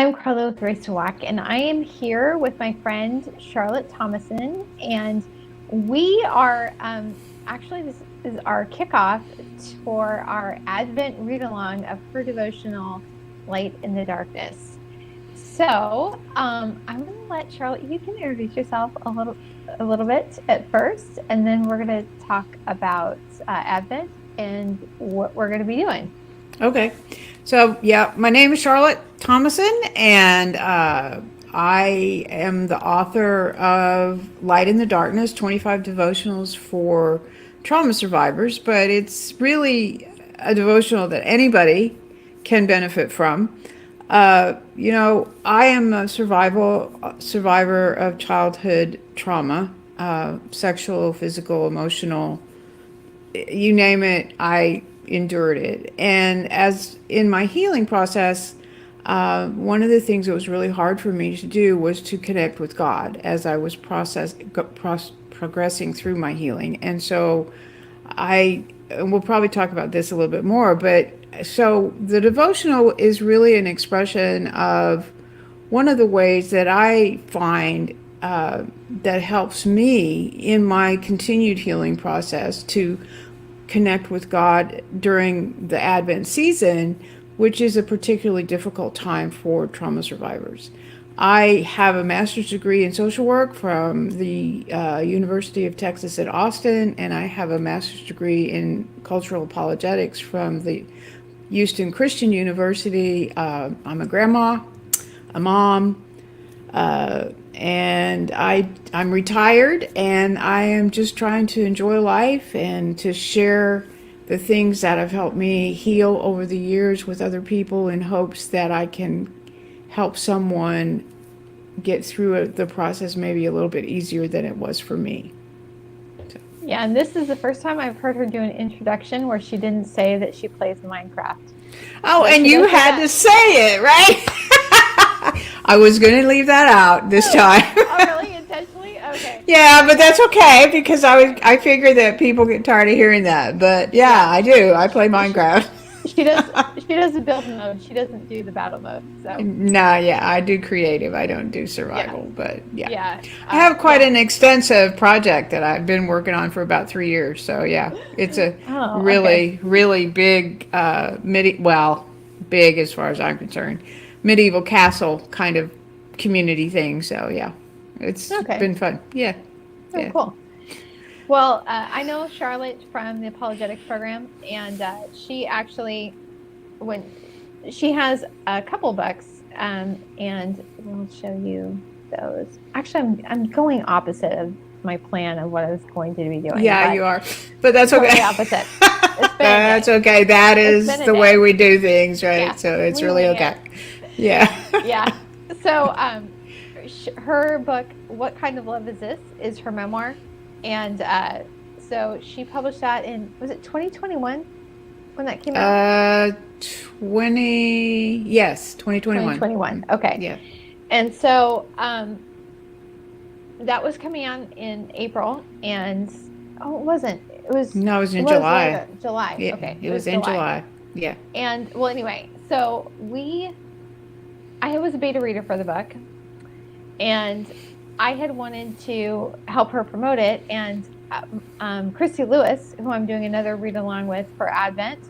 I'm Carla with Race to Walk, and I am here with my friend Charlotte Thomason, and we are actually this is our kickoff for our Advent read along of her devotional Light in the Darkness. So I'm going to let Charlotte. You can introduce yourself a little bit at first, and then we're going to talk about Advent and what we're going to be doing. Okay. So, yeah, my name is Charlotte Thomason, and I am the author of Light in the Darkness 25 devotionals for trauma survivors, but it's really a devotional that anybody can benefit from. I am a survivor of childhood trauma, sexual, physical, emotional, you name it, I endured it. And as in my healing process, one of the things that was really hard for me to do was to connect with God as I was progressing through my healing. And so and we'll probably talk about this a little bit more, but so the devotional is really an expression of one of the ways that I find that helps me in my continued healing process to connect with God during the Advent season, which is a particularly difficult time for trauma survivors. I have a master's degree in social work from the University of Texas at Austin, and I have a master's degree in cultural apologetics from the Houston Christian University. I'm a grandma, a mom, and I'm retired, and I am just trying to enjoy life and to share the things that have helped me heal over the years with other people in hopes that I can help someone get through the process maybe a little bit easier than it was for me. Yeah, and this is the first time I've heard her do an introduction where she didn't say that she plays Minecraft. Oh, But and she you does say had that. to say it, right? I was going to leave that out this time. Oh, really? Intentionally? Okay. Yeah, but that's okay because I figure that people get tired of hearing that. But yeah, Yeah. I do. I play She, Minecraft. she does she does the build mode. She doesn't do the battle mode. So Nah, yeah, I do creative. I don't do yeah. survival, but yeah. Yeah. I have quite Yeah. an extensive project that I've been working on for about 3 years. So yeah, it's a Oh, okay. really, really big, well, big as far as I'm concerned, medieval castle kind of community thing. So yeah, it's Okay. been fun. Yeah, Oh, yeah. cool. Well, I know Charlotte from the apologetics program, and she actually when she has a couple books, and we'll show you those. Actually, I'm going opposite of my plan of what I was going to be doing, Yeah, but you are. But that's totally okay. opposite. It's been a That's day. okay. That It's is been a the way day. we do things, right? Yeah, So it's we really wing okay. it. Yeah. Yeah. So, her book, "What Kind of Love Is This?" is her memoir, and so she published that in, was it 2021 when that came out? Uh, 2021. 2021. Okay. Yeah. And so that was coming out in April, and oh, it wasn't. No, it was It in was July. later, July. Yeah, Okay, it it was was in July. July. Yeah. And well, anyway, so I was a beta reader for the book, and I had wanted to help her promote it, and Christy Lewis, who I'm doing another read along with for Advent,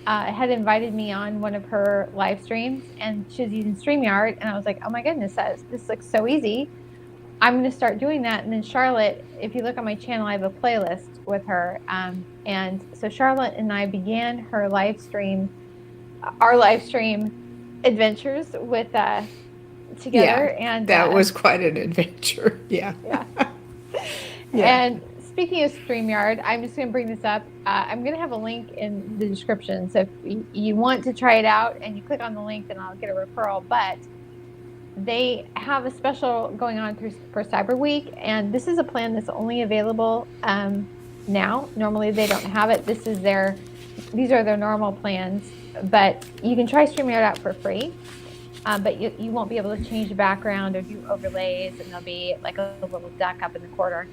had invited me on one of her live streams, and she was using StreamYard, and I was like, oh my goodness, this looks so easy. I'm going to start doing that. And then Charlotte, if you look on my channel, I have a playlist with her. And so Charlotte and I began our live stream adventures with Yeah. together. And That was quite an adventure. Yeah. yeah. Yeah. And speaking of StreamYard, I'm just going to bring this up. I'm going to have a link in the description. So if you want to try it out and you click on the link, then I'll get a referral. But they have a special going on for Cyber Week, and this is a plan that's only available now. Normally they don't have it. These are their normal plans, but you can try StreamYard out for free. But you won't be able to change the background or do overlays, and there'll be like a little duck up in the corner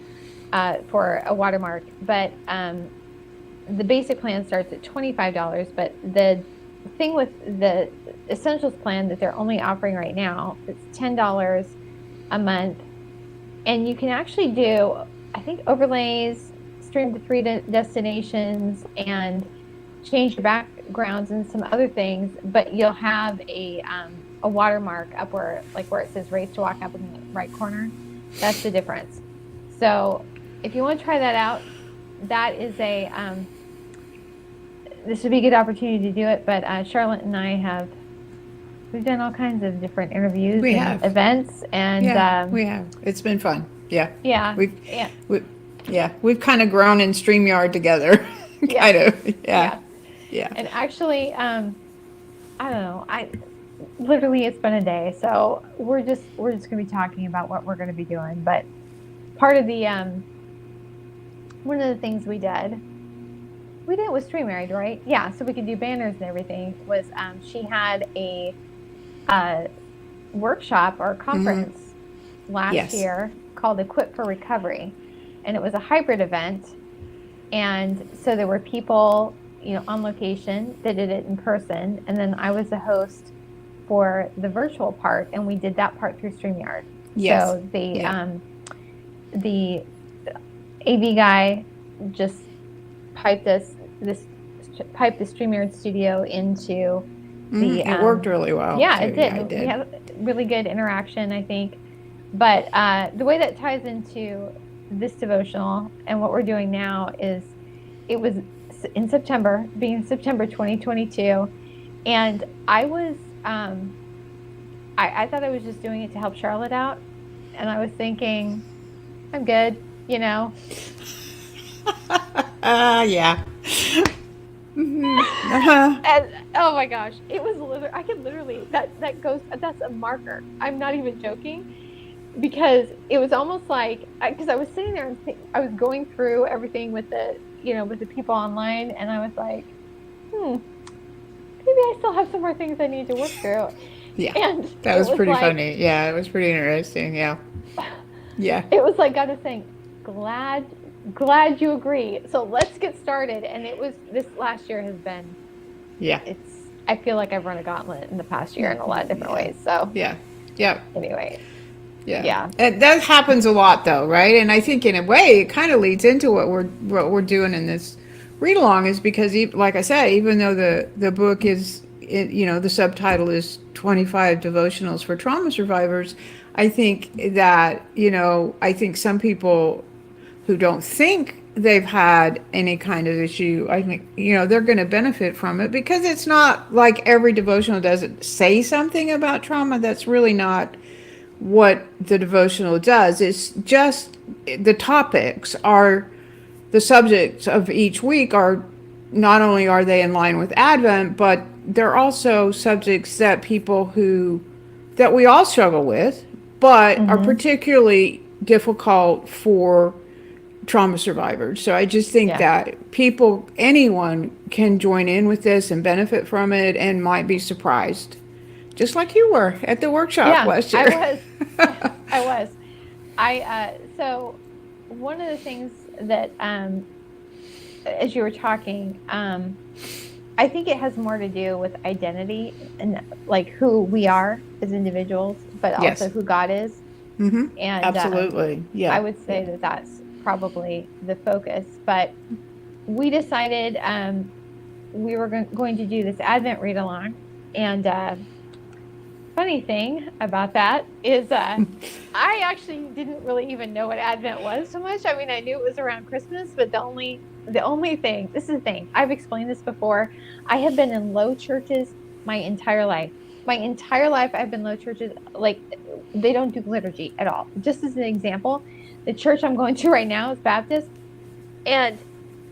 for a watermark. But the basic plan starts at $25, but the thing with the Essentials plan that they're only offering right now, it's $10 a month, and you can actually do, I think, overlays, stream to three destinations, and change your backgrounds and some other things. But you'll have a watermark up where, like where it says "Race to Walk" up in the right corner. That's the difference. So if you want to try that out, that is this would be a good opportunity to do it. But Charlotte and I we've done all kinds of different interviews We and have. events, and Yeah, we have. It's been fun. Yeah. yeah, We've, yeah, we've kind of grown in StreamYard together. yeah, Kind of. yeah. Yeah. Yeah. And actually, I don't know. I literally it's been a day, so we're just gonna be talking about what we're gonna be doing. But part of the one of the things we did with StreamYard, right? Yeah, so we could do banners and everything. Was she had a workshop or conference last Yes. year called Equip for Recovery, and it was a hybrid event. And so there were people, on location that did it in person, and then I was the host for the virtual part, and we did that part through StreamYard. Yes. So the AV guy just piped the StreamYard studio into the. It worked really well. Yeah, too. it did. Yeah, it did. We had really good interaction, I think. But the way that ties into this devotional and what we're doing now is, it was in September, being September 2022, and I was I thought I was just doing it to help Charlotte out, and I was thinking, I'm good, Yeah. Uh-huh. And oh my gosh, it was I could literally that's a marker. I'm not even joking, because it was almost like, because I was sitting there and I was going through everything with the people online, and I was like, maybe I still have some more things I need to work through. Yeah. And That was pretty funny. Yeah, it was pretty interesting. Yeah. Yeah. It was like God is saying, glad you agree. So let's get started. And this last year has been, Yeah. I feel like I've run a gauntlet in the past year in a lot of different ways. So Yeah. Yeah. anyway, Yeah. Yeah. And that happens a lot though, right? And I think in a way it kind of leads into what we're doing in this read along, is because like I said, even though the book is, the subtitle is 25 devotionals for trauma survivors, I think that, I think some people who don't think they've had any kind of issue, I think, they're going to benefit from it, because it's not like every devotional doesn't say something about trauma. That's really not what the devotional does. It's just the topics are, the subjects of each week are, not only are they in line with Advent, but they're also subjects that that we all struggle with, but are particularly difficult for trauma survivors. So I just think that anyone can join in with this and benefit from it, and might be surprised. Just like you were at the workshop last year. I was. So one of the things that, as you were talking, I think it has more to do with identity and like who we are as individuals, but also who God is. Mm-hmm. And absolutely. Yeah. I would say that that's probably the focus. But we decided we were going to do this Advent read along, and funny thing about that is I actually didn't really even know what Advent was so much. I mean, I knew it was around Christmas, but the only thing, this is the thing, I've explained this before, I have been in low churches my entire life. I've been low churches, like they don't do liturgy at all. Just as an example, the church I'm going to right now is Baptist, and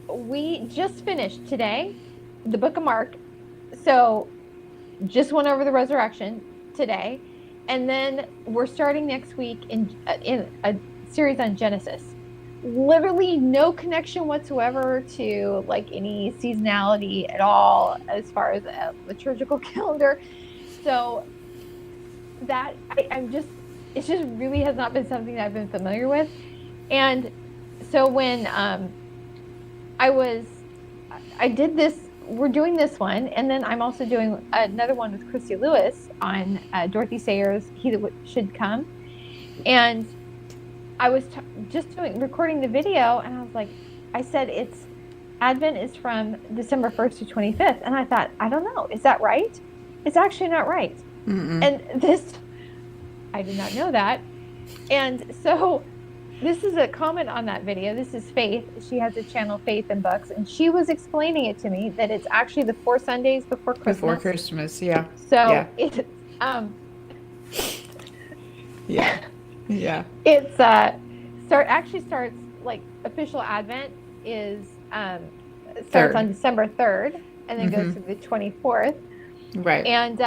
we just finished today the book of Mark, so just went over the resurrection today, and then we're starting next week in a series on Genesis. Literally no connection whatsoever to like any seasonality at all as far as a liturgical calendar. So that it just really has not been something that I've been familiar with. And so when I did this we're doing this one, and then I'm also doing another one with Christy Lewis on Dorothy Sayers' He That Should Come. And I was just recording the video, and I was like, I said it's Advent is from December 1st to 25th, and I thought, I don't know, is that right? It's actually not right. And I did not know that. And so this is a comment on that video. This is Faith. She has a channel, Faith and Books, and she was explaining it to me that it's actually the 4 Sundays before Christmas. Before Christmas, yeah. So it's it's starts like official Advent is starts on December 3rd and then goes to the 24th. Right. And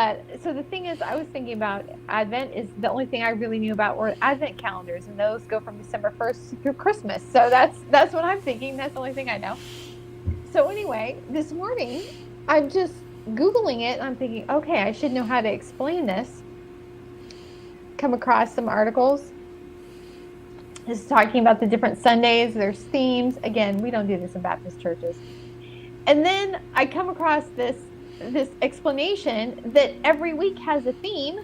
so the thing is, I was thinking about Advent is the only thing I really knew about were Advent calendars, and those go from December 1st through Christmas. So that's what I'm thinking. That's the only thing I know. So anyway, this morning I'm just Googling it, and I'm thinking, okay, I should know how to explain this. Come across some articles. This is talking about the different Sundays. There's themes. Again, we don't do this in Baptist churches. And then I come across this explanation that every week has a theme,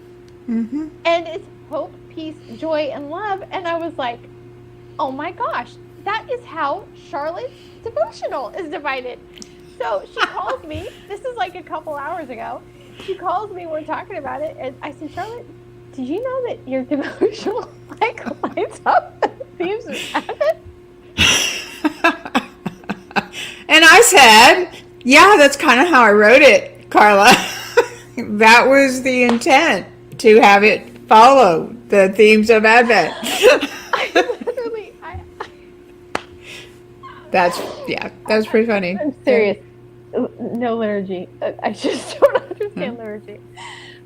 and it's hope, peace, joy, and love. And I was like, oh my gosh, that is how Charlotte's devotional is divided. So she calls me, this is like a couple hours ago, she calls me, we're talking about it, and I said, Charlotte, did you know that your devotional like lights up the themes of Advent? And I said, yeah, that's kind of how I wrote it, Carla. That was the intent, to have it follow the themes of Advent. That's pretty funny. I'm serious. No liturgy. I just don't understand liturgy.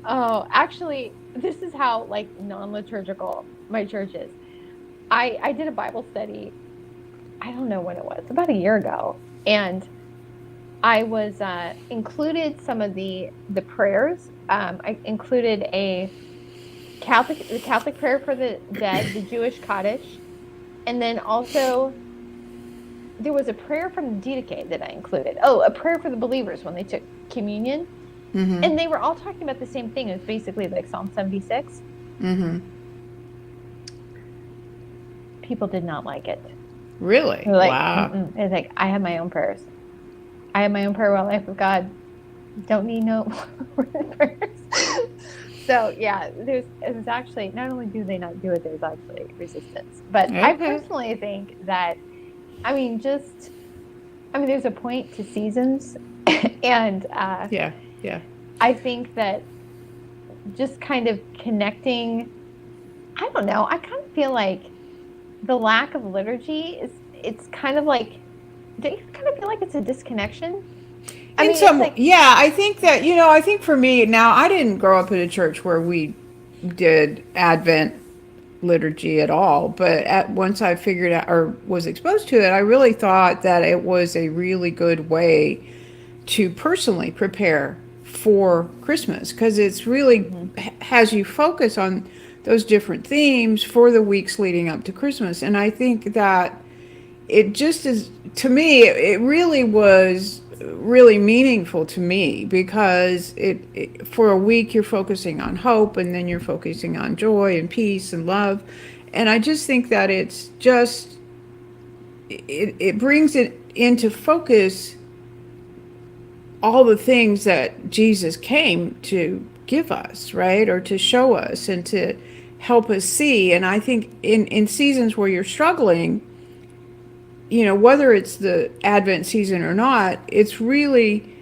Oh, actually, this is how like non-liturgical my church is. I did a Bible study, I don't know when it was, about a year ago, and I was included some of the prayers. I included the Catholic prayer for the dead, the Jewish Kaddish, and then also there was a prayer from the Didache that I included. Oh, a prayer for the believers when they took communion, and they were all talking about the same thing. It was basically like Psalm 76. People did not like it. Really? Like, wow. It's like, I have my own prayers. I have my own prayer while life with God. Don't need no prayers. So yeah, it was actually, not only do they not do it, there's actually resistance. But I personally think that, there's a point to seasons, and I think that just kind of connecting, I don't know, I kind of feel like the lack of liturgy it's kind of like, don't you kind of feel like it's a disconnection? I think that, I think for me, now I didn't grow up in a church where we did Advent liturgy at all, but once I figured out or was exposed to it, I really thought that it was a really good way to personally prepare for Christmas, because it's really has you focus on those different themes for the weeks leading up to Christmas. And I think that it just is, to me, it really was really meaningful to me, because it for a week you're focusing on hope, and then you're focusing on joy and peace and love. And I just think that it's just, it brings it into focus all the things that Jesus came to give us, right? Or to show us and to help us see. And I think in seasons where you're struggling, whether it's the Advent season or not, it's really,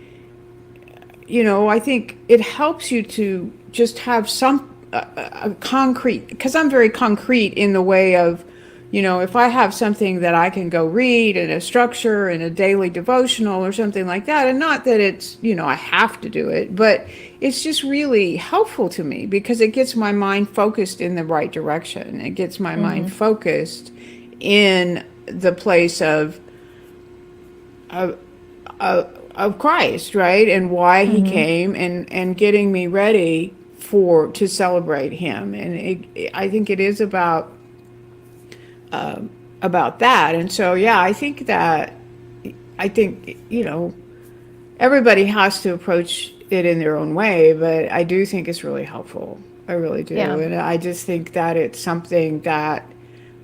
I think it helps you to just have some a concrete, because I'm very concrete in the way of, if I have something that I can go read in a structure in a daily devotional or something like that, and not that it's, I have to do it, but it's just really helpful to me, because it gets my mind focused in the right direction. It gets my mind focused in the place of Christ, right? And why he came, and getting me ready to celebrate him. And I think it is about that. And so, yeah, I think, everybody has to approach it in their own way, but I do think it's really helpful. I really do. Yeah. And I just think that it's something that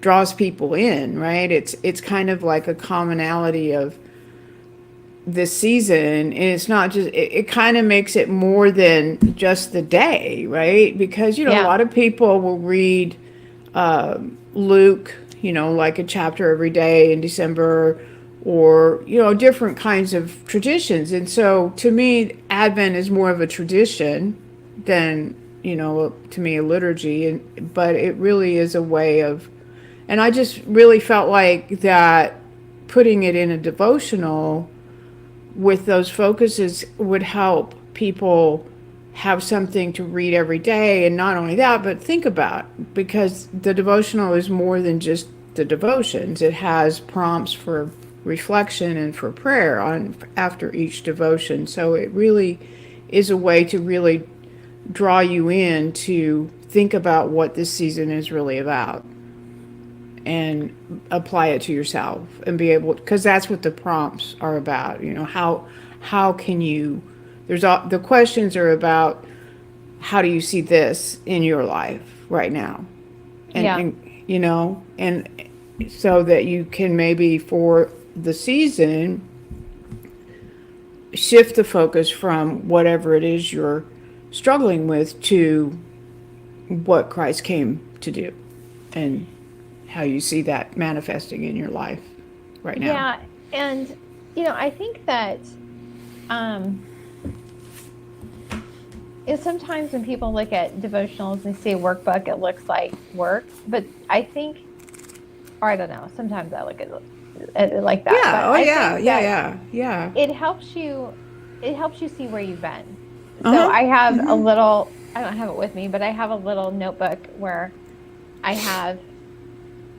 draws people in, right? It's kind of like a commonality of this season, and it's not just it kind of makes it more than just the day, right? Because a Yeah. lot of people will read Luke, like a chapter every day in December, or different kinds of traditions. And so to me, Advent is more of a tradition than to me a liturgy, and but it really is a way of, and I just really felt like that putting it in a devotional with those focuses would help people have something to read every day. And not only that, but think about, because the devotional is more than just the devotions. It has prompts for reflection and for prayer on after each devotion. So it really is a way to really draw you in to think about what this season is really about and apply it to yourself and be able, because that's what the prompts are about. How can you, there's all the questions are about, how do you see this in your life right now, and, Yeah. and so that you can maybe for the season shift the focus from whatever it is you're struggling with to what Christ came to do, and how you see that manifesting in your life right now. Yeah. And, I think that, um, sometimes when people look at devotionals and see a workbook, it looks like work. But I think, or I don't know, sometimes I look at it like that. Yeah. But Oh, I yeah. think Yeah. that Yeah. Yeah. it helps you see where you've been. Uh So huh. I have a Mm-hmm. little, I don't have it with me, but I have a little notebook where I have,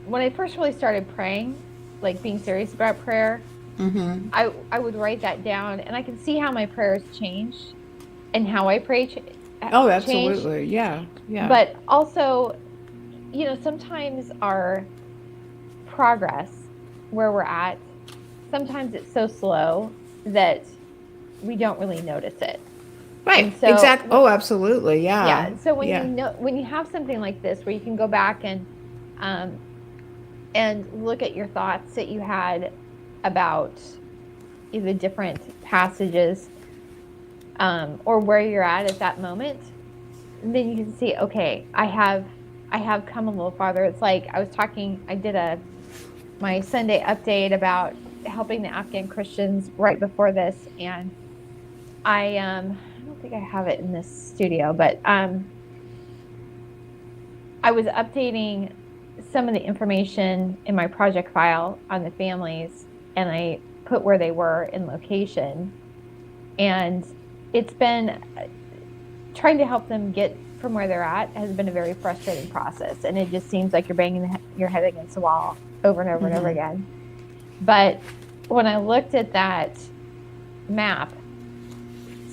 when I first really started praying, like being serious about prayer, Mm-hmm. I would write that down, and I can see how my prayers changed and how I pray Oh, changed. absolutely. Yeah. Yeah. But also, sometimes our progress where we're at, sometimes it's so slow that we don't really notice it. Right. And so, Exact. Oh, absolutely. Yeah. yeah, so Yeah. when you have something like this where you can go back um, and look at your thoughts that you had about the different passages, or where you're at that moment, then you can see, okay, I have come a little farther. It's like I did my Sunday update about helping the Afghan Christians right before this, and I don't think I have it in this studio, but I was updating some of the information in my project file on the families, and I put where they were in location. And it's been trying to help them get from where they're at has been a very frustrating process. And it just seems like you're banging your head against the wall over and over and over Mm-hmm. again. But when I looked at that map,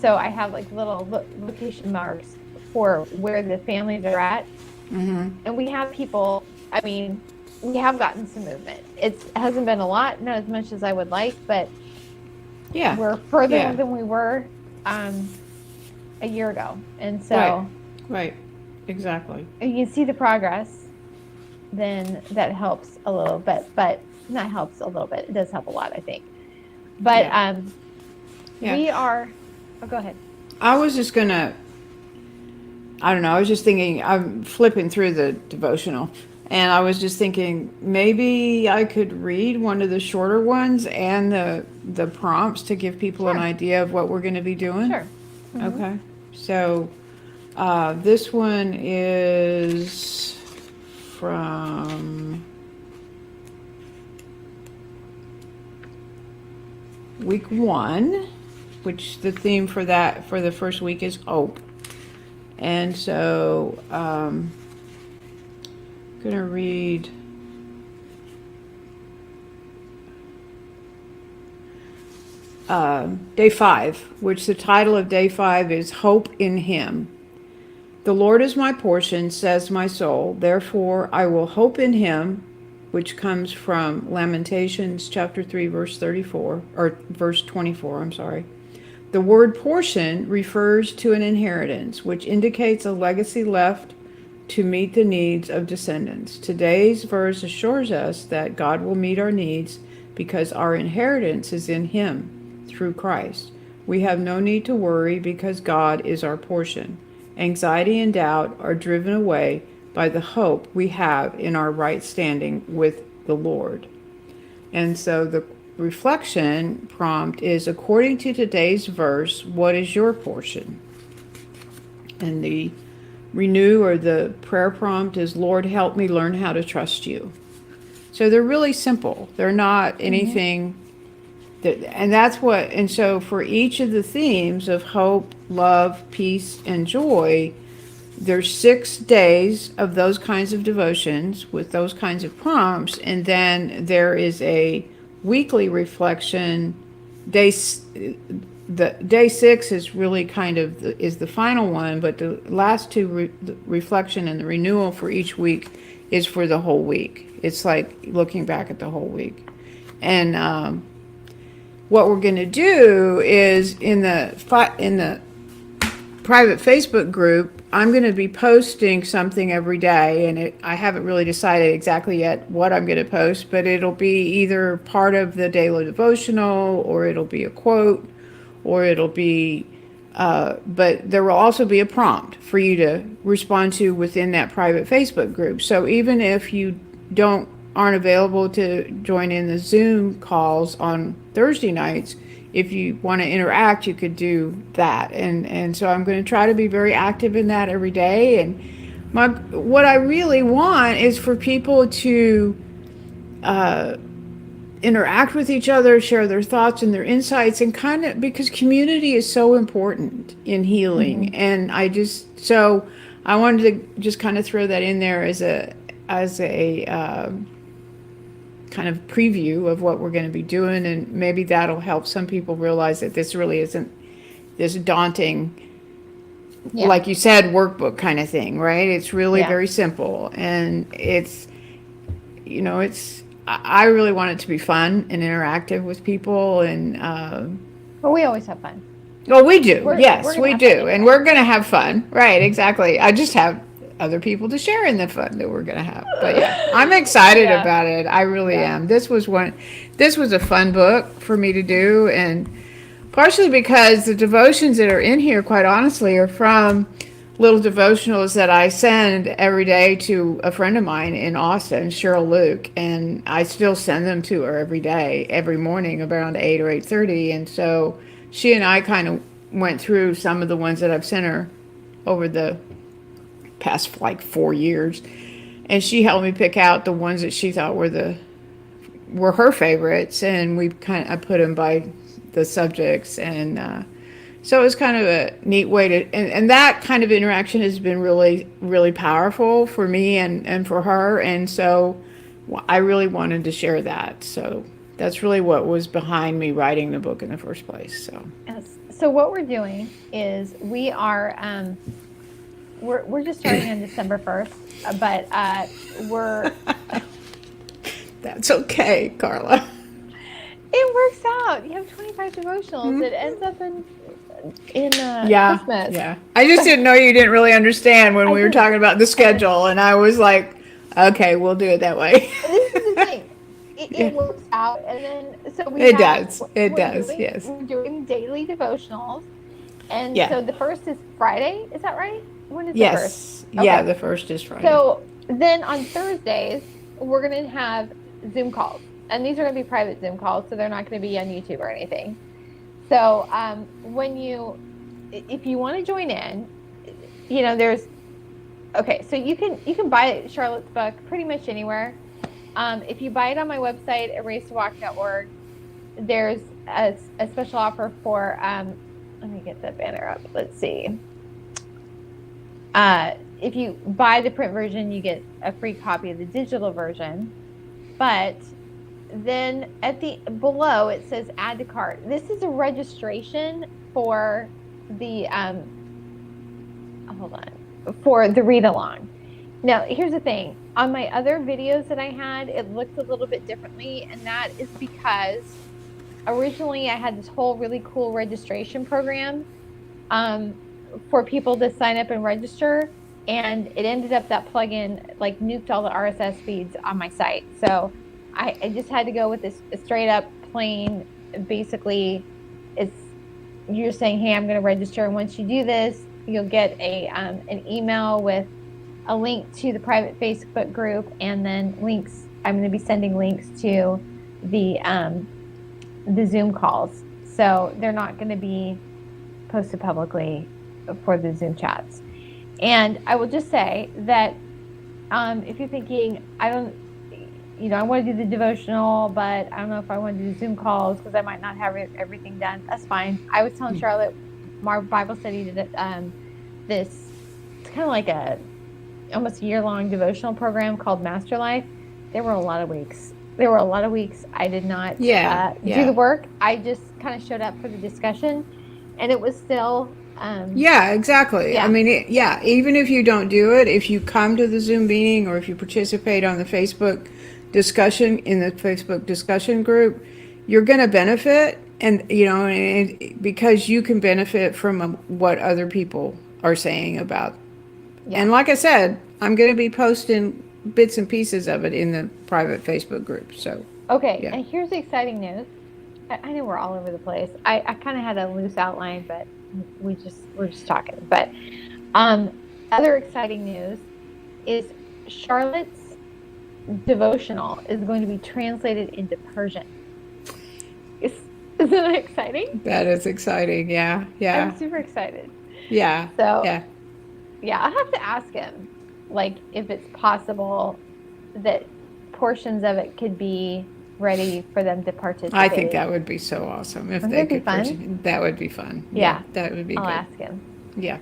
so I have like little location marks for where the families are at. Mm-hmm. And we have people, I mean, we have gotten some movement. It hasn't been a lot, not as much as I would like, but Yeah. we're further Yeah. than we were a year ago. And so Right. Right. Exactly. if you can see the progress, then that helps a little bit, but not helps a little bit. It does help a lot, I think. But Yeah. Yeah. we are, oh, go ahead. I was just gonna, I don't know, I was just thinking, I'm flipping through the devotional, and I was just thinking maybe I could read one of the shorter ones and the prompts to give people an Sure. idea of what we're going to be doing. Sure. Mhm. Okay. So this one is from week 1, which the theme for the first week is hope. And so I'm going to read day 5, which the title of day 5 is Hope in Him. The Lord is my portion, says my soul. Therefore, I will hope in Him, which comes from Lamentations chapter 3, verse 34, or verse 24, I'm sorry. The word portion refers to an inheritance, which indicates a legacy left to meet the needs of descendants. Today's verse assures us that God will meet our needs because our inheritance is in Him through Christ. We have no need to worry because God is our portion. Anxiety and doubt are driven away by the hope we have in our right standing with the Lord. And so the reflection prompt is, according to today's verse, what is your portion? And the renew or the prayer prompt is, Lord, help me learn how to trust you. So they're really simple. They're not anything and that's what, and so for each of the themes of hope, love, peace, and joy, there's 6 days of those kinds of devotions with those kinds of prompts, and then there is a weekly reflection. The day 6 is really kind of is the final one, but the last two, the reflection and the renewal for each week, is for the whole week. It's like looking back at the whole week. And what we're going to do is in the private Facebook group, I'm going to be posting something every day, and I haven't really decided exactly yet what I'm going to post, but it'll be either part of the daily devotional, or it'll be a quote, or it'll be, but there will also be a prompt for you to respond to within that private Facebook group. So even if you aren't available to join in the Zoom calls on Thursday nights, if you want to interact, you could do that. And so I'm going to try to be very active in that every day. And what I really want is for people to interact with each other, share their thoughts and their insights, and kind of, because community is so important in healing. And so I wanted to just kind of throw that in there as a kind of preview of what we're going to be doing, and maybe that'll help some people realize that this really isn't this daunting, like you said, workbook kind of thing, right? It's really very simple, and it's, I really want it to be fun and interactive with people, and well, we always have fun. Well, we do. Yes, we do. And we're going to have fun. Right, exactly. I just have other people to share in the fun that we're going to have. But yeah, I'm excited about it. I really am. This was a fun book for me to do, and partially because the devotions that are in here, quite honestly, are from little devotionals that I send every day to a friend of mine in Austin, Cheryl Luke, and I still send them to her every day, every morning around 8 or 8:30. And so she and I kind of went through some of the ones that I've sent her over the past like 4 years, and she helped me pick out the ones that she thought were her favorites, and I put them by the subjects, and so it was kind of a neat way to, and that kind of interaction has been really, really powerful for me and for her, and so I really wanted to share that. So that's really what was behind me writing the book in the first place. So yes. So what we're doing is we are we're just starting on December 1st, but we're that's okay, Carla. It works out. You have 25 devotionals. It ends up in Christmas. Yeah. I just didn't know you didn't really understand when we were talking about the schedule, and I was like, okay, we'll do it that way. This is the thing. It works out, and then so we. It does. Yes. We're doing daily devotionals, and so the first is Friday. Is that right? When is the first? Okay. Yeah, the first is Friday. So then on Thursdays we're going to have Zoom calls, and these are going to be private Zoom calls, so they're not going to be on YouTube or anything. So if you want to join in, so you can buy Charlotte's book pretty much anywhere. If you buy it on my website, erasetoWalk.org, there's a special offer for, let me get the banner up. Let's see. If you buy the print version, you get a free copy of the digital version. But then below it says add to cart. This is a registration for the for the read along. Now here's the thing. On my other videos that I had, it looked a little bit differently, and that is because originally I had this whole really cool registration program um, for people to sign up and register, and it ended up that plugin like nuked all the RSS feeds on my site. So I just had to go with this straight up plain. Basically, it's you're saying, "Hey, I'm going to register," and once you do this, you'll get a an email with a link to the private Facebook group, and then links. I'm going to be sending links to the Zoom calls. So they're not going to be posted publicly for the Zoom chats. And I will just say that if you're thinking, I don't, I want to do the devotional, but I don't know if I want to do Zoom calls because I might not have everything done. That's fine. I was telling Charlotte, my Bible study did this. It's kind of like almost a year-long devotional program called Master Life. There were a lot of weeks. I did not do the work. I just kind of showed up for the discussion, and it was still. Yeah, exactly. Yeah. I mean, even if you don't do it, if you come to the Zoom meeting or if you participate on the Facebook discussion group, you're going to benefit, and because you can benefit from what other people are saying about. Yeah. And like I said, I'm going to be posting bits and pieces of it in the private Facebook group. So okay, yeah. And here's the exciting news. I know we're all over the place. I kind of had a loose outline, but we're just talking. But other exciting news is Charlotte's devotional is going to be translated into Persian. Isn't that exciting? That is exciting. Yeah. I'm super excited. Yeah. So yeah, I'll have to ask him, like, if it's possible that portions of it could be ready for them to participate. I think that would be so awesome if they could. That would be fun. Yeah, that would be. I'll good. ask him. Yeah.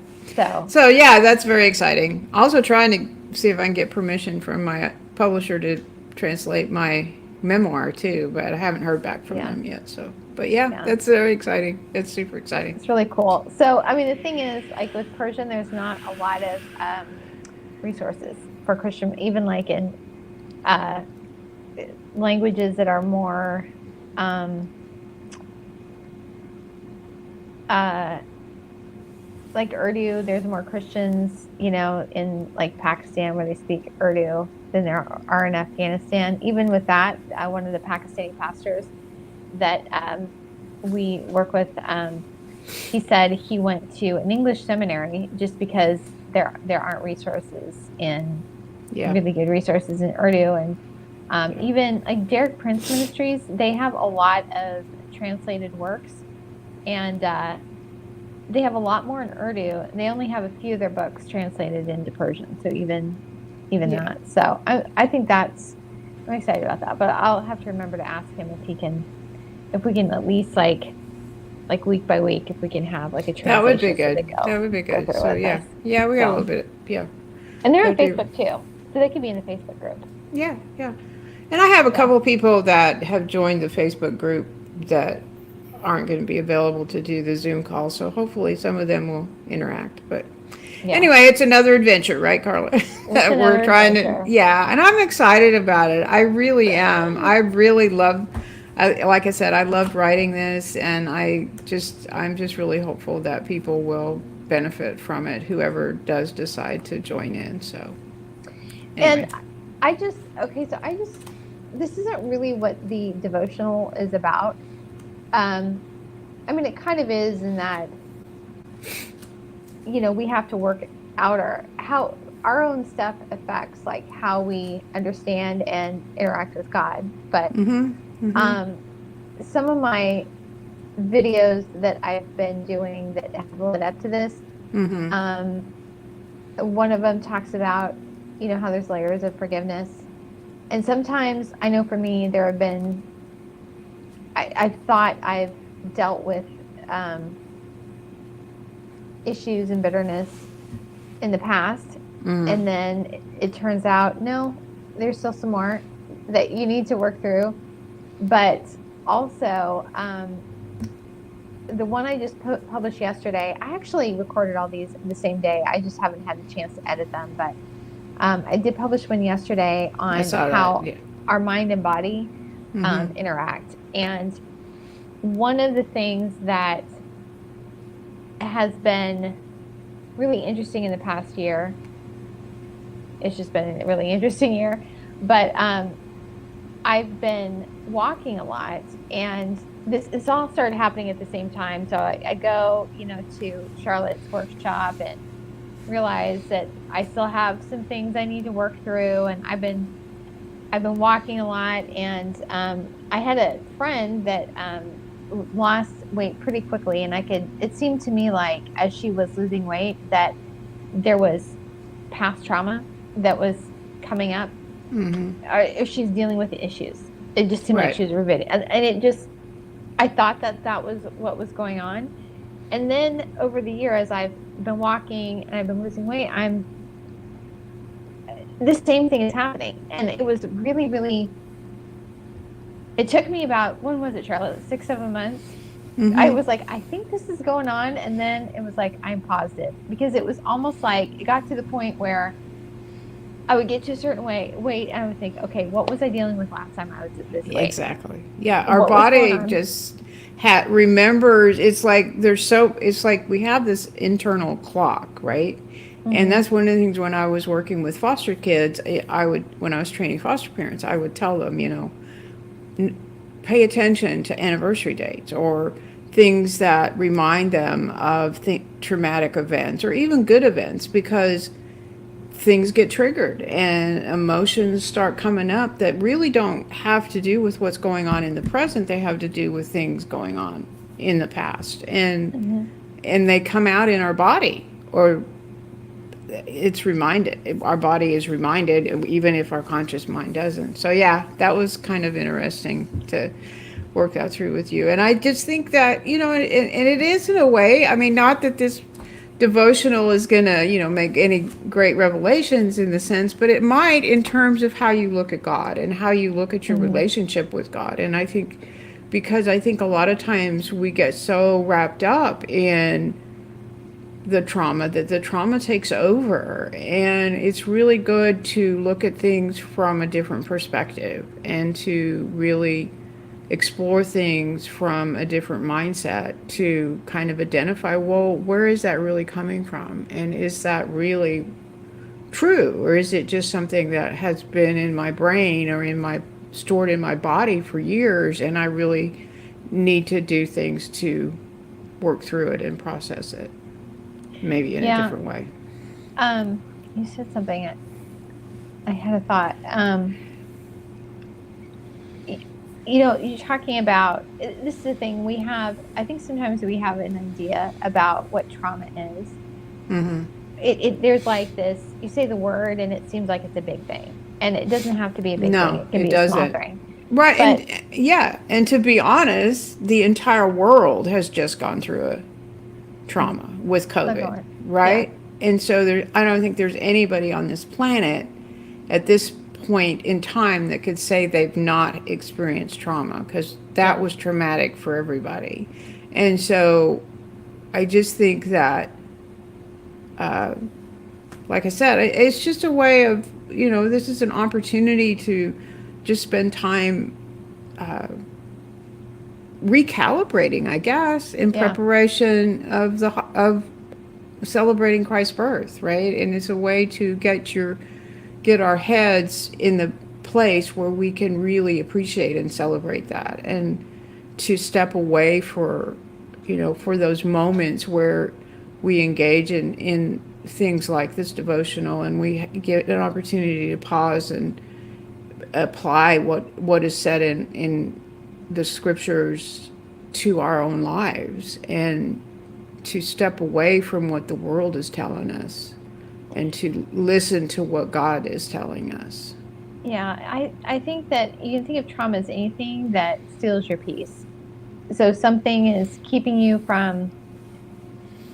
So yeah, that's very exciting. Also trying to see if I can get permission from my publisher to translate my memoir too, but I haven't heard back from them yet. So, but that's very exciting. It's super exciting. It's really cool. So, I mean, the thing is, like with Persian, there's not a lot of resources for Christian, even like in languages that are more like Urdu. There's more Christians, in like Pakistan where they speak Urdu than there are in Afghanistan. Even with that, one of the Pakistani pastors that we work with, he said he went to an English seminary just because there aren't resources really good resources in Urdu. And even like Derek Prince Ministries, they have a lot of translated works, and they have a lot more in Urdu. They only have a few of their books translated into Persian, so even that. So I think I'm excited about that, but I'll have to remember to ask him if we can at least like week by week, if we can have like a translation. That would be good. That would be good. So we got a little bit. Yeah. And they're on Facebook too, so they could be in the Facebook group. Yeah. And I have a couple of people that have joined the Facebook group that aren't going to be available to do the Zoom call, so hopefully some of them will interact. But anyway, it's another adventure, right, Carla? That we're trying to. Yeah, and I'm excited about it. I really am. I really love. Like I said, I loved writing this, and I'm just really hopeful that people will benefit from it, whoever does decide to join in. So, anyway. And this isn't really what the devotional is about. I mean, it kind of is in that, we have to work out how our own stuff affects like how we understand and interact with God. But some of my videos that I've been doing that have led up to this, one of them talks about, how there's layers of forgiveness. And sometimes I know for me, there have been, I've thought I've dealt with issues and bitterness in the past. And then it turns out, no, there's still some more that you need to work through. But also, the one I just published yesterday, I actually recorded all these the same day. I just haven't had the chance to edit them. But I did publish one yesterday on how our mind and body interact. And one of the things that has been really interesting in the past year, it's just been a really interesting year, but I've been walking a lot, and this all started happening at the same time. So I go, to Charlotte's workshop and realize that I still have some things I need to work through, and I've been walking a lot, and I had a friend that lost weight pretty quickly, and it seemed to me like as she was losing weight that there was past trauma that was coming up, or if she's dealing with the issues. It just seemed like she was repeating, and I thought that was what was going on. And then over the year, as I've been walking and I've been losing weight, the same thing is happening. And it was really, really, it took me about, when was it, Charlotte? 6, 7 months. I was like, I think this is going on. And then it was like, I'm positive, because it was almost like it got to the point where I would get to a certain weight, and I would think, okay, what was I dealing with last time I was at this weight? Exactly. Yeah, our body just remembers. It's like it's like we have this internal clock, right? And that's one of the things when I was working with foster kids, when I was training foster parents, I would tell them, pay attention to anniversary dates or things that remind them of traumatic events or even good events, because things get triggered and emotions start coming up that really don't have to do with what's going on in the present. They have to do with things going on in the past, and they come out in our body, or it's reminded. Our body is reminded, even if our conscious mind doesn't. So yeah, that was kind of interesting to work that through with you. And I just think that, and it is in a way, I mean, not that this devotional is going to, make any great revelations in the sense, but it might in terms of how you look at God and how you look at your relationship with God. And I think, because I think a lot of times we get so wrapped up in the trauma that the trauma takes over, and it's really good to look at things from a different perspective and to really explore things from a different mindset to kind of identify, well, where is that really coming from? And is that really true? Or is it just something that has been in my brain or stored in my body for years, and I really need to do things to work through it and process it, maybe in a different way. You said something, I had a thought. You're talking about, this is the thing we have, I think sometimes we have an idea about what trauma is. There's like this, you say the word and it seems like it's a big thing, and it doesn't have to be a big thing. It can be a small thing. Right. And to be honest, the entire world has just gone through a trauma with COVID, right? Yeah. And so I don't think there's anybody on this planet at this point in time that could say they've not experienced trauma, because that was traumatic for everybody. And so I just think that, like I said, it's just a way of, this is an opportunity to just spend time recalibrating, I guess, in preparation of celebrating Christ's birth, right? And it's a way to get our heads in the place where we can really appreciate and celebrate that, and to step away for those moments where we engage in things like this devotional, and we get an opportunity to pause and apply what is said in the scriptures to our own lives, and to step away from what the world is telling us and to listen to what God is telling us. Yeah, I think that you can think of trauma as anything that steals your peace. So if something is keeping you from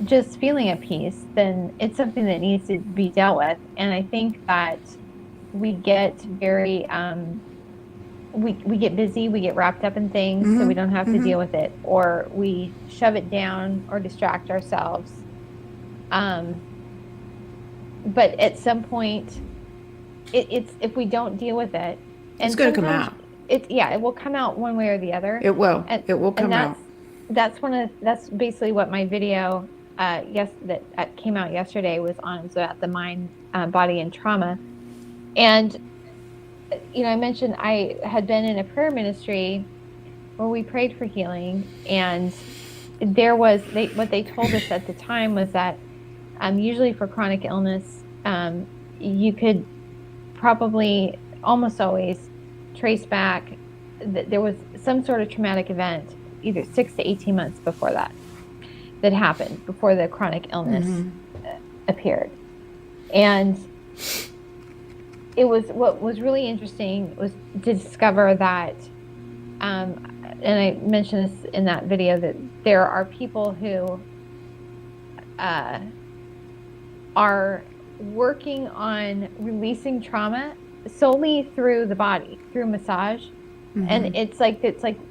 just feeling at peace, then it's something that needs to be dealt with. And I think that we get very, we get busy, we get wrapped up in things, so we don't have to deal with it, or we shove it down or distract ourselves. But at some point, it's if we don't deal with it, it's going to come out. It will come out one way or the other. It will. It will come out. that's basically what my video that came out yesterday was on. So about the mind, body, and trauma. And I mentioned I had been in a prayer ministry where we prayed for healing, and what they told us at the time was that usually for chronic illness, you could probably almost always trace back that there was some sort of traumatic event, either 6 to 18 months before that happened, before the chronic illness appeared. And it was, what was really interesting was to discover that, and I mentioned this in that video, that there are people who are working on releasing trauma solely through the body, through massage. And it's like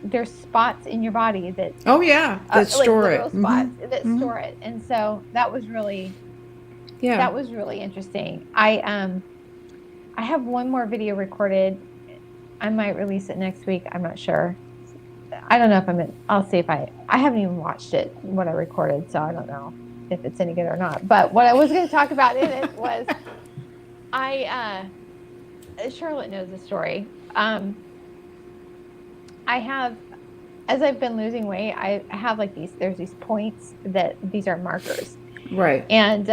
there's spots in your body that that store it, spots that store it. And so that was really interesting. I have one more video recorded. I might release it next week. I'm not sure. I don't know if I'll see if I haven't even watched it, what I recorded, so I don't know if it's any good or not. But what I was going to talk about in it was, Charlotte knows the story. I have, as I've been losing weight, I have there's these points these are markers. Right. And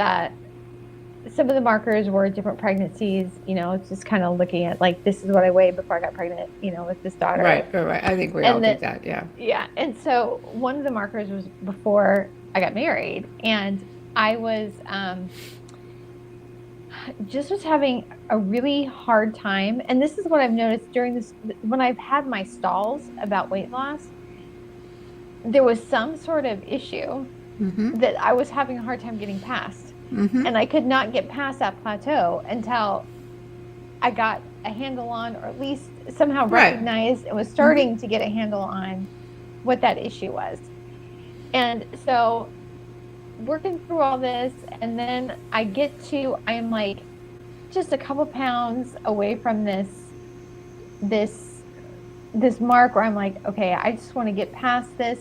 some of the markers were different pregnancies, it's just kind of looking at this is what I weighed before I got pregnant, with this daughter. Right. I think we all did that. Yeah. Yeah. And so one of the markers was before I got married, and I was was having a really hard time. And this is what I've noticed during this, when I've had my stalls about weight loss, there was some sort of issue that I was having a hard time getting past. And I could not get past that plateau until I got a handle on, or at least somehow recognized and was starting to get a handle on what that issue was. And so working through all this, and then I'm just a couple pounds away from this mark where I'm like, okay, I just want to get past this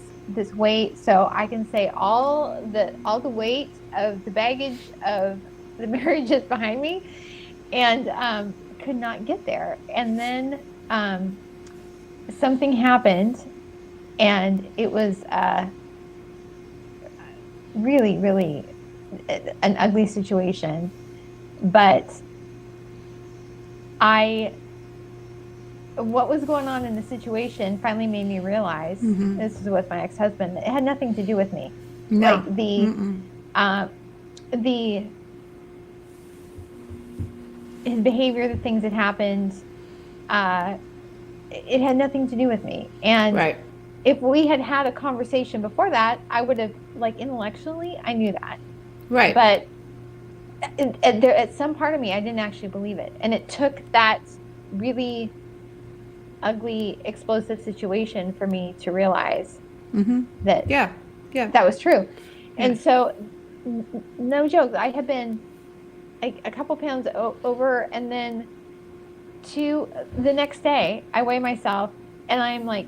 weight so I can say all the weight of the baggage of the marriage is behind me, and could not get there. And then something happened, and it was really, really an ugly situation. But what was going on in the situation finally made me realize, this is with my ex-husband, it had nothing to do with me. No. His behavior, the things that happened, it had nothing to do with me. And if we had had a conversation before that, I would have, intellectually, I knew that. Right. But at some part of me, I didn't actually believe it. And it took that really ugly, explosive situation for me to realize that that was true. And so, no joke, I had been a couple pounds over, and then the next day, I weigh myself, and I'm a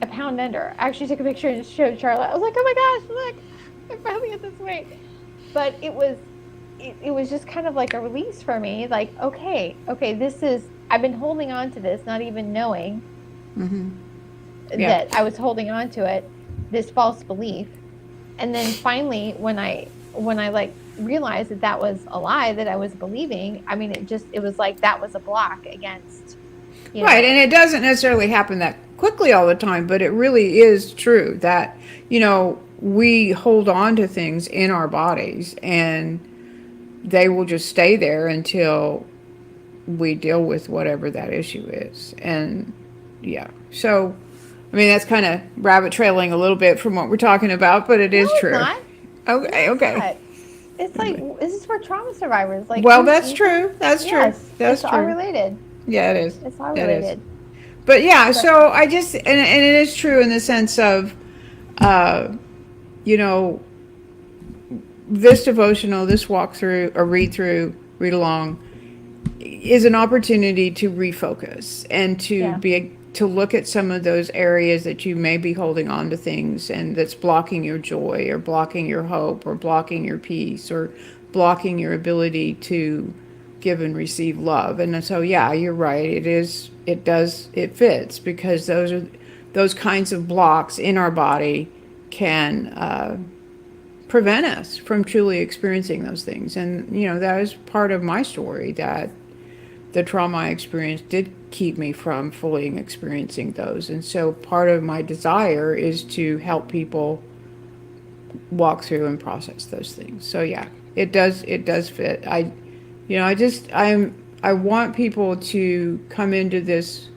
pound under. I actually took a picture and showed Charlotte. I was like, oh my gosh, look, I'm finally at this weight. But it was just kind of like a release for me. Okay, I've been holding on to this, not even knowing that I was holding on to it, this false belief. And then finally, when I realized that was a lie that I was believing, it was like that was a block against. Right, and it doesn't necessarily happen that quickly all the time, but it really is true that, we hold on to things in our bodies, and they will just stay there until we deal with whatever that issue is. And so that's kind of rabbit trailing a little bit from what we're talking about, but it is true. It's not. Okay. It's this is for trauma survivors. Well, that's true. That's true. That's true. It's all related. Yeah, it is. It's all related. But so I just, and it is true in the sense of, this devotional, this walkthrough or read along is an opportunity to refocus and to to look at some of those areas that you may be holding on to things and that's blocking your joy or blocking your hope or blocking your peace or blocking your ability to give and receive love. And so, yeah, you're right. It fits because those kinds of blocks in our body can prevent us from truly experiencing those things. And, that is part of my story, that the trauma I experienced did keep me from fully experiencing those. And so part of my desire is to help people walk through and process those things. So yeah, it does fit. I want people to come into this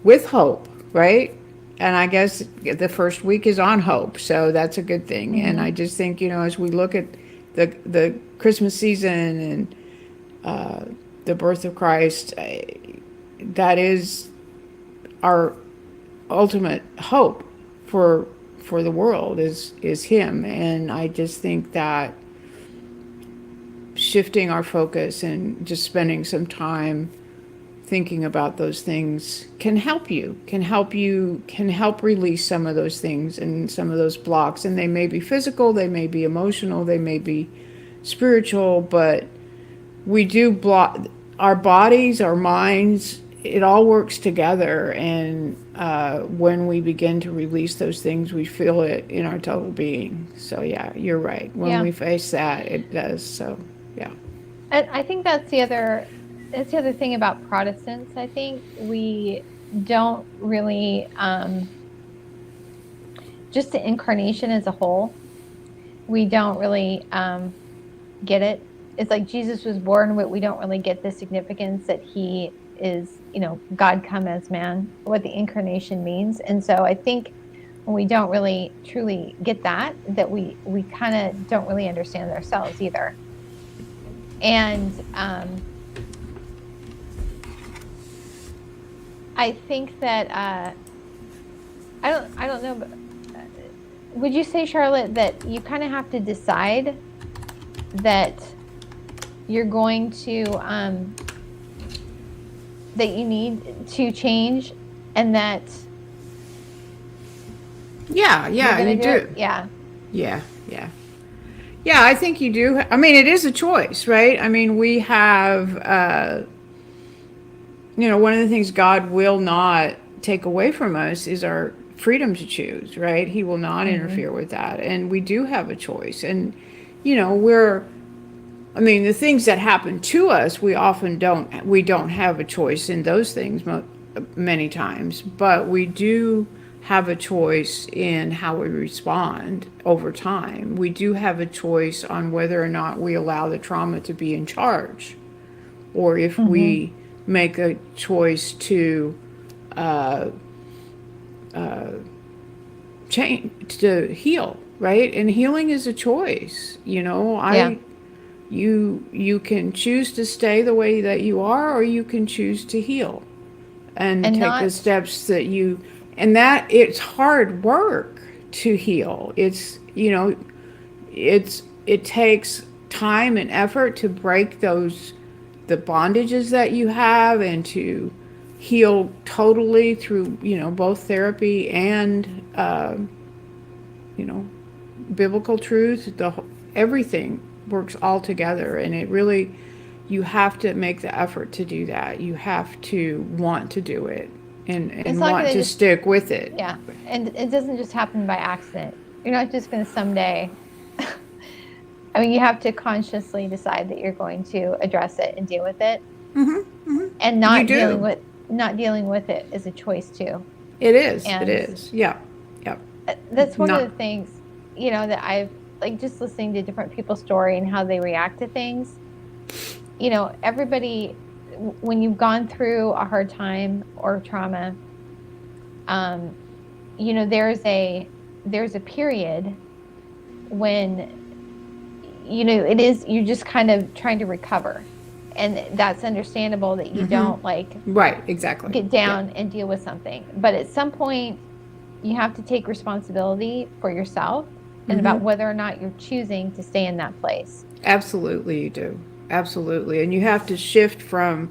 with hope, right? And I guess the first week is on hope, so that's a good thing. Mm-hmm. And I just think, as we look at the Christmas season and the birth of Christ, that is our ultimate hope for the world is Him. And I just think that shifting our focus and just spending some time thinking about those things can help release some of those things and some of those blocks. And they may be physical, they may be emotional, they may be spiritual, but we do block our bodies, our minds, it all works together. And when we begin to release those things, we feel it in our total being. So yeah, you're right. When we face that, it does. So yeah. And I think that's the other thing about Protestants. I think we don't really, just the incarnation as a whole, we don't really get it. It's like Jesus was born, but we don't really get the significance that He is, God come as man, what the incarnation means. And so I think when we don't really truly get that we kind of don't really understand ourselves either. And I think that I don't know, but would you say, Charlotte, that you kind of have to decide that you're going to that you need to change, and that you do. Yeah, I think you do. I mean, it is a choice, right? I mean, we have one of the things God will not take away from us is our freedom to choose, right? He will not interfere with that. And we do have a choice. And the things that happen to us, we don't have a choice in those things many times, but we do have a choice in how we respond over time. We do have a choice on whether or not we allow the trauma to be in charge, or if we make a choice to change, to heal, right? And healing is a choice. You can choose to stay the way that you are, or you can choose to heal and take the steps that and that it's hard work to heal. It takes time and effort to break the bondages that you have and to heal totally through, both therapy and, biblical truth. Everything works all together, and it really, you have to make the effort to do that. You have to want to do it and want to stick with it. Yeah, and it doesn't just happen by accident. You're not just going to someday. I mean, you have to consciously decide that you're going to address it and deal with it. And not dealing with it is a choice too. It is. And it is. Yeah. That's one of the things, that I've, like, just listening to different people's story and how they react to things. Everybody, when you've gone through a hard time or trauma, there's a period when, you're just kind of trying to recover. And that's understandable that you don't right, exactly, get down and deal with something. But at some point, you have to take responsibility for yourself and about whether or not you're choosing to stay in that place. Absolutely, you do. Absolutely. And you have to shift from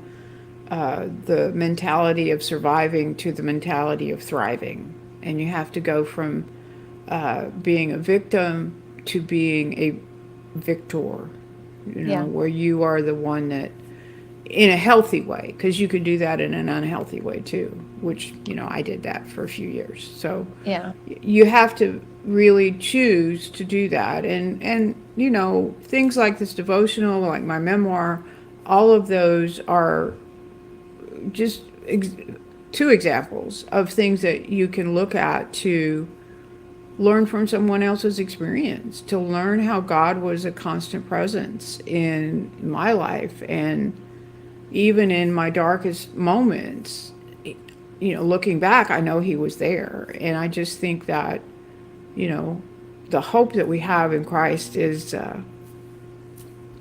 the mentality of surviving to the mentality of thriving. And you have to go from being a victim to being a victor, Yeah. where you are the one that, in a healthy way, because you could do that in an unhealthy way too, which, I did that for a few years. So Yeah. you have to really choose to do that. And things like this devotional, like my memoir, all of those are just two examples of things that you can look at to learn from someone else's experience, to learn how God was a constant presence in my life. And even in my darkest moments, looking back, I know he was there. And I just think that, the hope that we have in Christ is,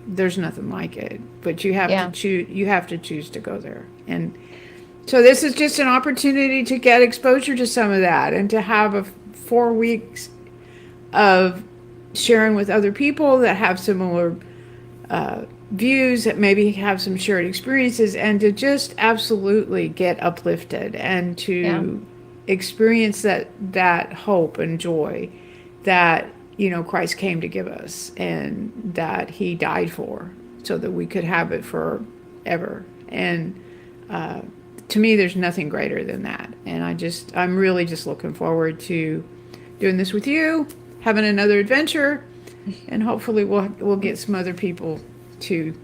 there's nothing like it, but you have to Yeah. choose to go there. And so this is just an opportunity to get exposure to some of that, and to have 4 weeks of sharing with other people that have similar views, that maybe have some shared experiences, and to just absolutely get uplifted and Yeah. to experience that hope and joy that Christ came to give us, and that he died for, so that we could have it forever. And to me, there's nothing greater than that. And I'm really just looking forward to doing this with you, having another adventure, and hopefully we'll get some other people to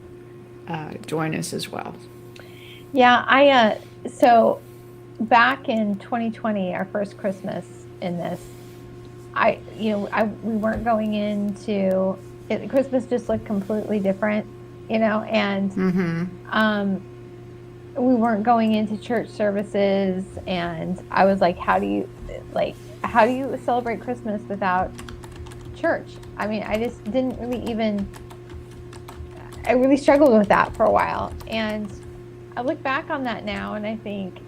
join us as well. Yeah. So back in 2020, our first Christmas in this, we weren't going into it. Christmas just looked completely different, and we weren't going into church services. And I was like, how do you celebrate Christmas without church? I mean, I just didn't I really struggled with that for a while. And I look back on that now and I think,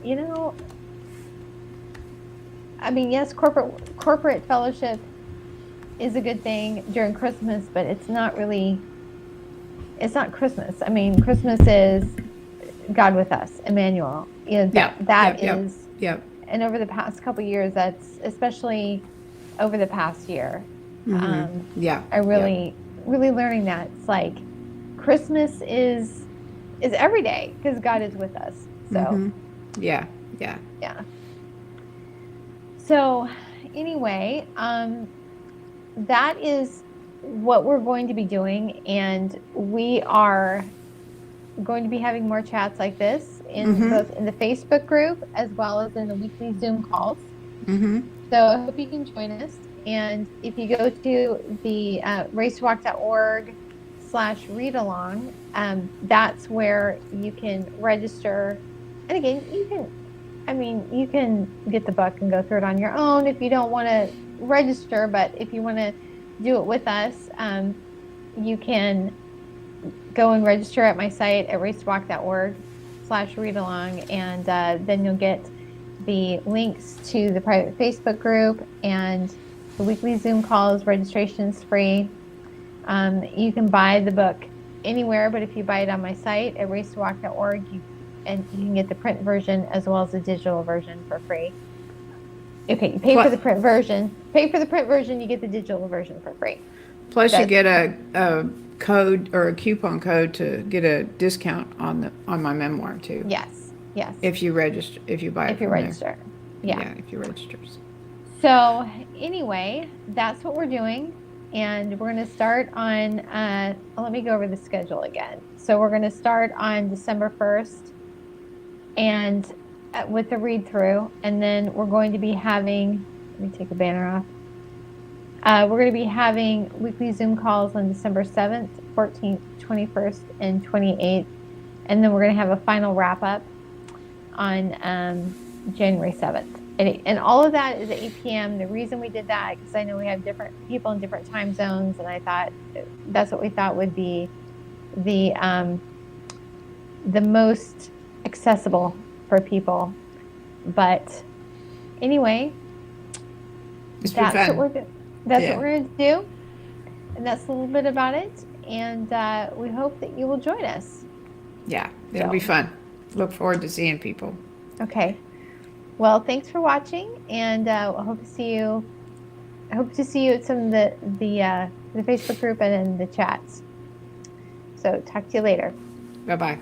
I mean, yes, corporate fellowship is a good thing during Christmas, but it's not Christmas. I mean, Christmas is God with us, Emmanuel. That is. Yep. And over the past couple of years, that's especially over the past year. I really learning that it's like Christmas is every day because God is with us. So yeah. So anyway, that is what we're going to be doing, and we are going to be having more chats like this both in the Facebook group as well as in the weekly Zoom calls. So I hope you can join us. And if you go to the racewalk.org/readalong, that's where you can register. And again, you can get the book and go through it on your own if you don't want to register. But if you want to do it with us, you can go and register at my site at racewalk.org/readalong, and then you'll get the links to the private Facebook group and the weekly Zoom calls. Registration's free. You can buy the book anywhere, but if you buy it on my site at racewalk.org, you can get the print version as well as the digital version for free. Okay, you pay for the print version. You get the digital version for free. Plus, you get a code or a coupon code to get a discount on my memoir too. Yes. If you register, if you buy it. If you register. Yeah, if you register. So anyway, that's what we're doing. And we're going to start on, let me go over the schedule again. So we're going to start on December 1st and with the read through. And then we're going to be having, let me take the banner off. We're going to be having weekly Zoom calls on December 7th, 14th, 21st, and 28th. And then we're going to have a final wrap up on January 7th. And all of that is at 8 p.m. The reason we did that, because I know we have different people in different time zones, and I thought that's what we thought would be the most accessible for people. But anyway, that's what we're doing. That's what we're going to do, and that's a little bit about it. And we hope that you will join us. Yeah, it'll be fun. look forward to seeing people. Okay. Well, thanks for watching, and I hope to see you. I hope to see you at some of the Facebook group and in the chats. So talk to you later. Bye bye.